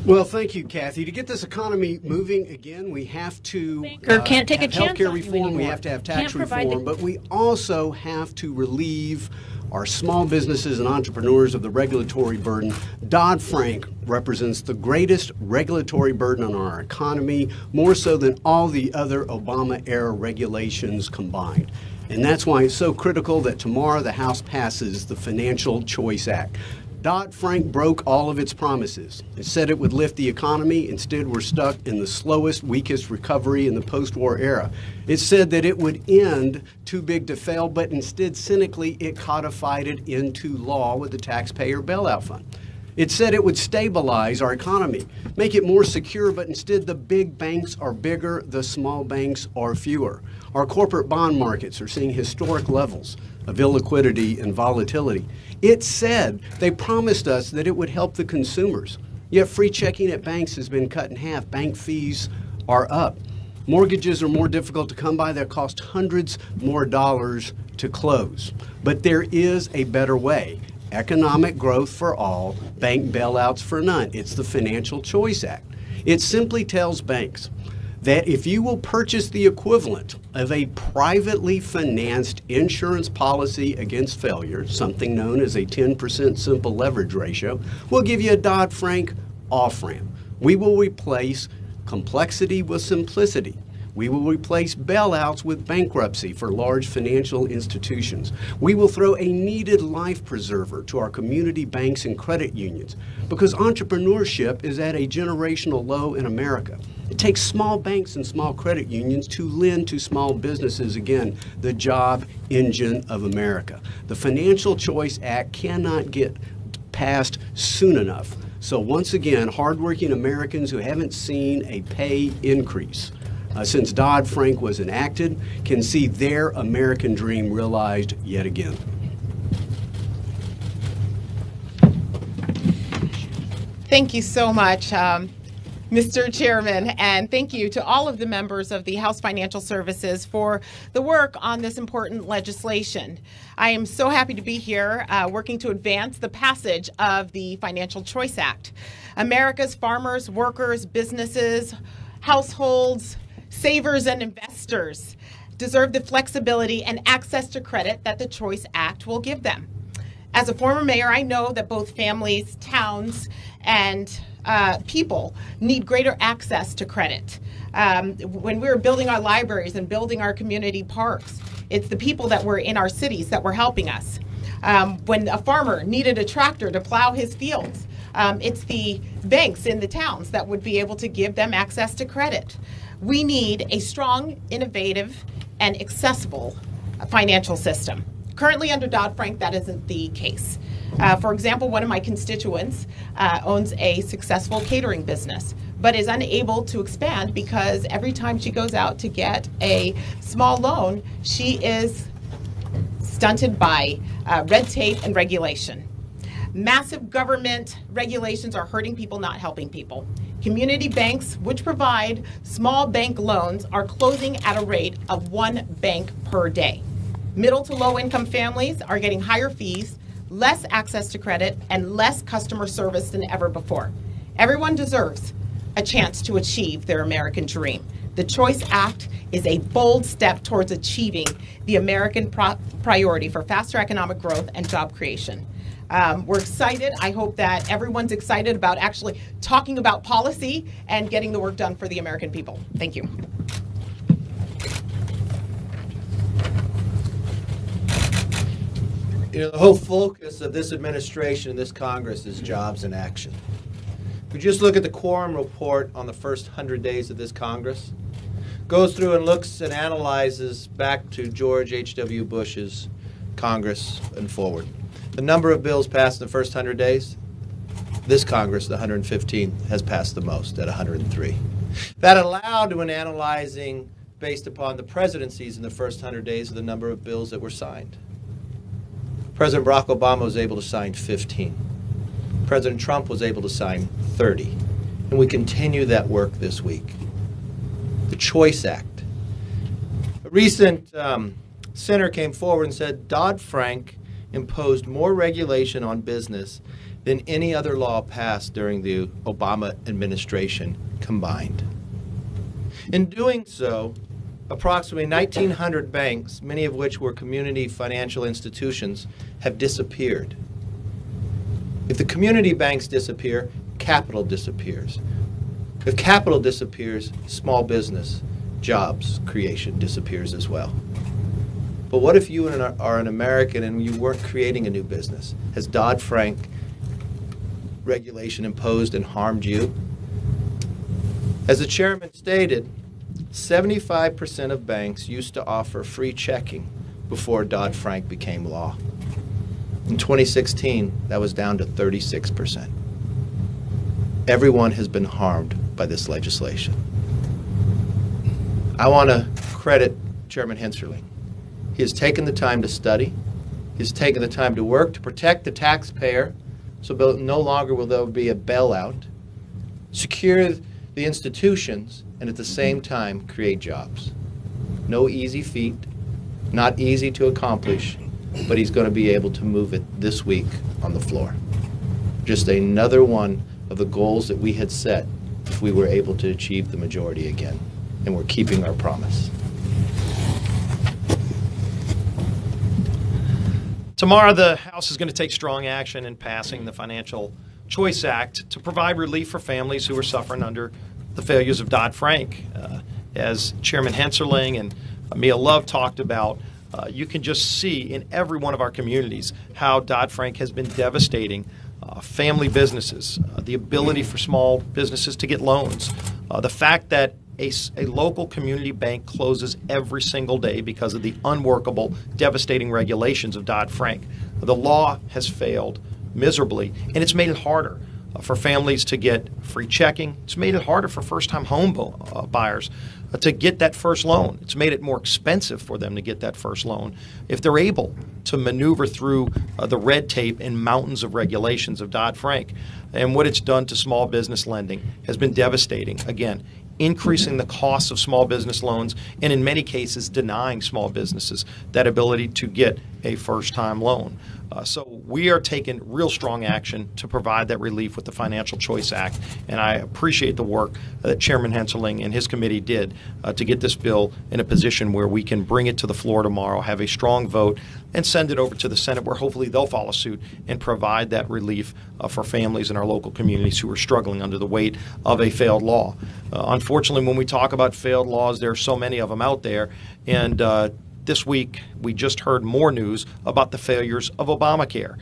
Well, thank you, Kathy. To get this economy moving again, we have to can't take a have chance healthcare on you reform, we anymore. have to have tax Can't provide reform, but we also have to relieve our small businesses and entrepreneurs of the regulatory burden. Dodd-Frank represents the greatest regulatory burden on our economy, more so than all the other Obama-era regulations combined. And that's why it's so critical that tomorrow the House passes the Financial Choice Act. Dodd-Frank broke all of its promises. It said it would lift the economy. Instead, we're stuck in the slowest, weakest recovery in the post-war era. It said that it would end too big to fail, but instead, cynically, it codified it into law with the Taxpayer Bailout Fund. It said it would stabilize our economy, make it more secure, but instead the big banks are bigger, the small banks are fewer. Our corporate bond markets are seeing historic levels of illiquidity and volatility. It said, they promised us that it would help the consumers. Yet free checking at banks has been cut in half. Bank fees are up. Mortgages are more difficult to come by. They cost hundreds more dollars to close. But there is a better way. Economic growth for all, bank bailouts for none. It's the Financial Choice Act. It simply tells banks that if you will purchase the equivalent of a privately financed insurance policy against failure, something known as a 10% simple leverage ratio, we'll give you a Dodd-Frank off-ramp. We will replace complexity with simplicity. We will replace bailouts with bankruptcy for large financial institutions. We will throw a needed life preserver to our community banks and credit unions because entrepreneurship is at a generational low in America. It takes small banks and small credit unions to lend to small businesses, again, the job engine of America. The Financial Choice Act cannot get passed soon enough. So once again, hardworking Americans who haven't seen a pay increase since Dodd-Frank was enacted can see their American dream realized yet again. Thank you so much, Mr. Chairman, and thank you to all of the members of the House Financial Services for the work on this important legislation. I am so happy to be here working to advance the passage of the Financial Choice Act. America's farmers, workers, businesses, households, savers and investors deserve the flexibility and access to credit that the Choice Act will give them. As a former mayor, I know that both families, towns, and people need greater access to credit. When we were building our libraries and building our community parks, it's the people that were in our cities that were helping us. When a farmer needed a tractor to plow his fields, it's the banks in the towns that would be able to give them access to credit. We need a strong, innovative, and accessible financial system. Currently under Dodd-Frank, that isn't the case. For example, one of my constituents owns a successful catering business, but is unable to expand because every time she goes out to get a small loan, she is stunted by red tape and regulation. Massive government regulations are hurting people, not helping people. Community banks, which provide small bank loans, are closing at a rate of 1 bank per day. Middle to low income families are getting higher fees, less access to credit, and less customer service than ever before. Everyone deserves a chance to achieve their American dream. The Choice Act is a bold step towards achieving the American priority for faster economic growth and job creation. We're excited. I hope that everyone's excited about actually talking about policy and getting the work done for the American people. Thank you. You know, the whole focus of this administration and this Congress is jobs in action. If we just look at the quorum report on the first 100 days of this Congress, goes through and looks and analyzes back to George H.W. Bush's Congress and forward. The number of bills passed in the first 100 days, this Congress, the 115th, has passed the most at 103. That allowed when analyzing based upon the presidencies in the first 100 days of the number of bills that were signed. President Barack Obama was able to sign 15. President Trump was able to sign 30. And we continue that work this week. The Choice Act. A recent senator came forward and said Dodd-Frank imposed more regulation on business than any other law passed during the Obama administration combined. In doing so, approximately 1,900 banks, many of which were community financial institutions, have disappeared. If the community banks disappear, capital disappears. If capital disappears, small business, jobs creation disappears as well. But what if you are an American and you weren't creating a new business? Has Dodd-Frank regulation imposed and harmed you? As the chairman stated, 75% of banks used to offer free checking before Dodd-Frank became law. In 2016, that was down to 36%. Everyone has been harmed by this legislation. I want to credit Chairman Hensarling. He has taken the time to study. He's taken the time to work to protect the taxpayer, so no longer will there be a bailout, secure the institutions, and at the same time create jobs. No easy feat, not easy to accomplish, but he's going to be able to move it this week on the floor. Just another one of the goals that we had set if we were able to achieve the majority again, and we're keeping our promise. Tomorrow, the House is going to take strong action in passing the Financial Choice Act to provide relief for families who are suffering under the failures of Dodd-Frank. As Chairman Hensarling and Mia Love talked about, you can just see in every one of our communities how Dodd-Frank has been devastating family businesses, the ability for small businesses to get loans, the fact that a local community bank closes every single day because of the unworkable, devastating regulations of Dodd-Frank. The law has failed miserably, and it's made it harder for families to get free checking. It's made it harder for first-time home buyers to get that first loan. It's made it more expensive for them to get that first loan if they're able to maneuver through the red tape and mountains of regulations of Dodd-Frank. And what it's done to small business lending has been devastating. Again, increasing the costs of small business loans, and in many cases denying small businesses that ability to get a first-time loan. So we are taking real strong action to provide that relief with the Financial Choice Act, and I appreciate the work that Chairman Hensarling and his committee did to get this bill in a position where we can bring it to the floor tomorrow, have a strong vote, and send it over to the Senate where hopefully they'll follow suit and provide that relief for families in our local communities who are struggling under the weight of a failed law. Unfortunately, when we talk about failed laws, there are so many of them out there, and this week, we just heard more news about the failures of Obamacare.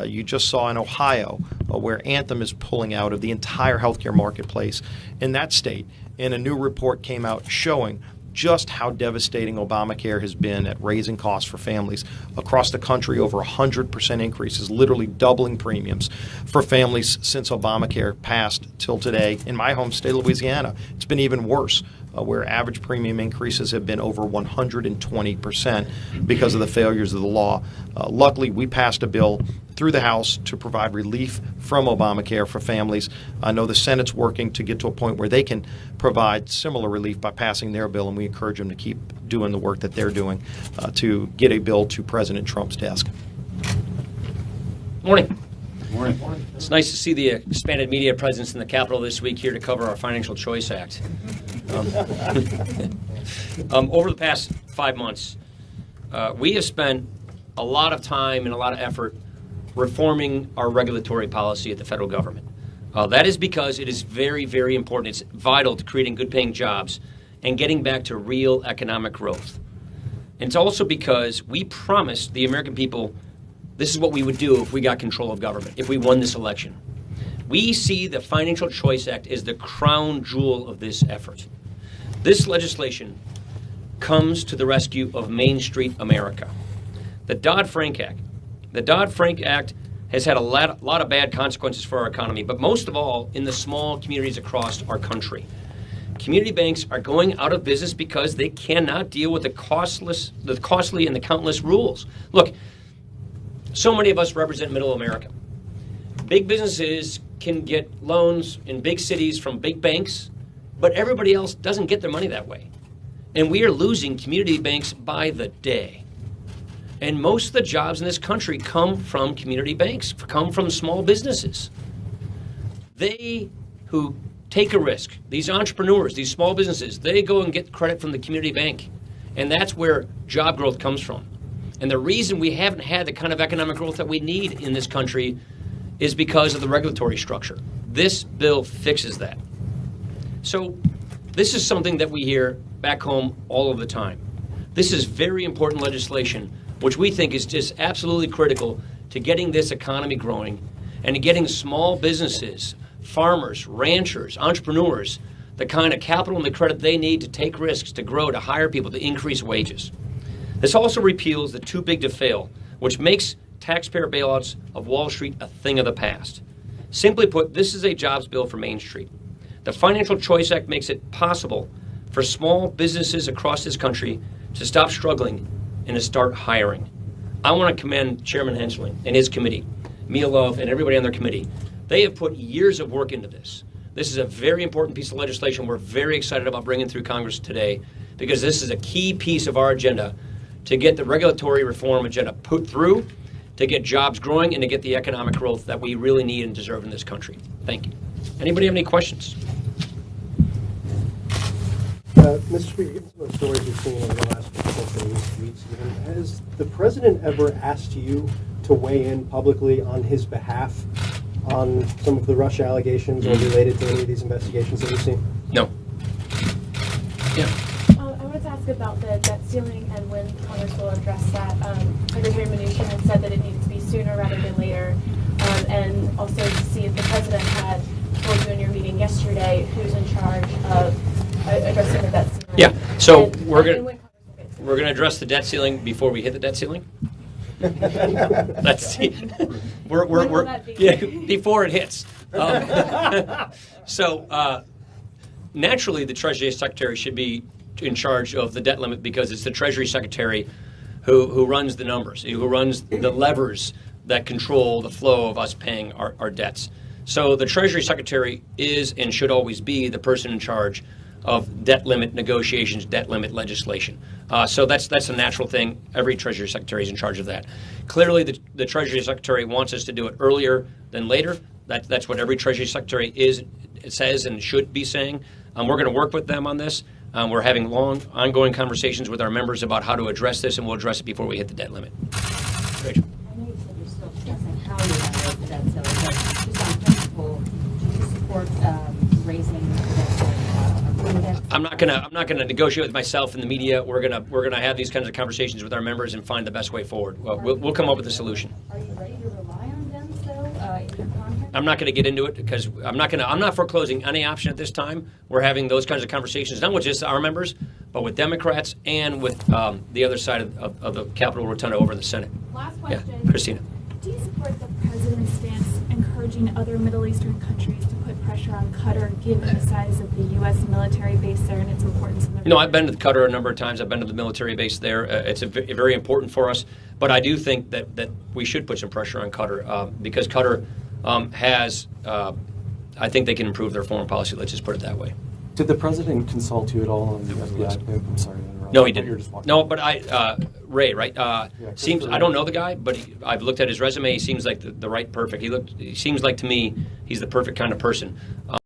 You just saw in Ohio where Anthem is pulling out of the entire healthcare marketplace in that state. And a new report came out showing just how devastating Obamacare has been at raising costs for families across the country. Over 100% increases, literally doubling premiums for families since Obamacare passed till today. In my home state, Louisiana, it's been even worse, where average premium increases have been over 120% because of the failures of the law. Luckily, we passed a bill through the House to provide relief from Obamacare for families. I know the Senate's working to get to a point where they can provide similar relief by passing their bill, and we encourage them to keep doing the work that they're doing to get a bill to President Trump's desk. Morning. Morning. It's nice to see the expanded media presence in the Capitol this week here to cover our Financial Choice Act. Over the past 5 months, we have spent a lot of time and a lot of effort reforming our regulatory policy at the federal government. That is because it is very, very important. It's vital to creating good-paying jobs and getting back to real economic growth. And it's also because we promised the American people this is what we would do if we got control of government, if we won this election. We see the Financial Choice Act as the crown jewel of this effort. This legislation comes to the rescue of Main Street America. The Dodd-Frank Act. The Dodd-Frank Act has had a lot of bad consequences for our economy, but most of all in the small communities across our country. Community banks are going out of business because they cannot deal with the costly and the countless rules. Look, so many of us represent middle America. Big businesses can get loans in big cities from big banks, but everybody else doesn't get their money that way. And we are losing community banks by the day. And most of the jobs in this country come from community banks, come from small businesses. They who take a risk, these entrepreneurs, these small businesses, they go and get credit from the community bank. And that's where job growth comes from. And the reason we haven't had the kind of economic growth that we need in this country is because of the regulatory structure. This bill fixes that. So this is something that we hear back home all of the time. This is very important legislation, which we think is just absolutely critical to getting this economy growing and to getting small businesses, farmers, ranchers, entrepreneurs, the kind of capital and the credit they need to take risks, to grow, to hire people, to increase wages. This also repeals the too big to fail, which makes taxpayer bailouts of Wall Street a thing of the past. Simply put, this is a jobs bill for Main Street. The Financial Choice Act makes it possible for small businesses across this country to stop struggling and to start hiring. I want to commend Chairman Hensarling and his committee, Mia Love and everybody on their committee. They have put years of work into this. This is a very important piece of legislation we're very excited about bringing through Congress today, because this is a key piece of our agenda to get the regulatory reform agenda put through, to get jobs growing, and to get the economic growth that we really need and deserve in this country. Thank you. Anybody have any questions? Mr. Speaker, given some of the stories we've seen over the last couple of weeks, has the president ever asked you to weigh in publicly on his behalf on some of the Russia allegations or related to any of these investigations that we've seen? No. Yeah. I wanted to ask about the debt ceiling and when Congress will address that. Secretary Mnuchin had said that it needed to be sooner rather than later, and also to see if the president had told you in your meeting yesterday who's in charge of addressing the debt ceiling. Yeah. So and we're when going Congress will get to it. to address the debt ceiling before we hit the debt ceiling. That's When will that be? yeah, before it hits. So naturally, the Treasury Secretary should be in charge of the debt limit, because it's the Treasury Secretary who runs the numbers, who runs the levers that control the flow of us paying our debts. So the Treasury Secretary is and should always be the person in charge of debt limit negotiations, debt limit legislation. So that's a natural thing. Every Treasury Secretary is in charge of that. Clearly, the Treasury Secretary wants us to do it earlier than later. That's what every Treasury Secretary says and should be saying. We're going to work with them on this. We're having long, ongoing conversations with our members about how to address this, and we'll address it before we hit the debt limit. Rachel. I know you said you're still discussing how you're going to raise the debt ceiling, but just on principle, do you support raising the debt ceiling? I'm not gonna negotiate with myself and the media. We're gonna have these kinds of conversations with our members and find the best way forward. We'll come up with a solution. Are you ready to rely on them, though, in your contract? I'm not going to get into it because I'm not foreclosing any option at this time. We're having those kinds of conversations, not with just our members, but with Democrats and with the other side of the Capitol Rotunda over in the Senate. Last Yeah, question. Christina. Do you support the president's stance encouraging other Middle Eastern countries to put pressure on Qatar, given the size of the U.S. military base there and its importance in the region? No, I've been to Qatar a number of times. I've been to the military base there. It's very important for us. But I do think that we should put some pressure on Qatar because Qatar has, I think they can improve their foreign policy. Let's just put it that way. Did the president consult you at all on the FBI? I'm sorry to interrupt. No, he I thought you were didn't. just walking No, away. but Ray, right? Seems I don't know the guy, but I've looked at his resume. He seems like the right perfect. He seems like to me he's the perfect kind of person.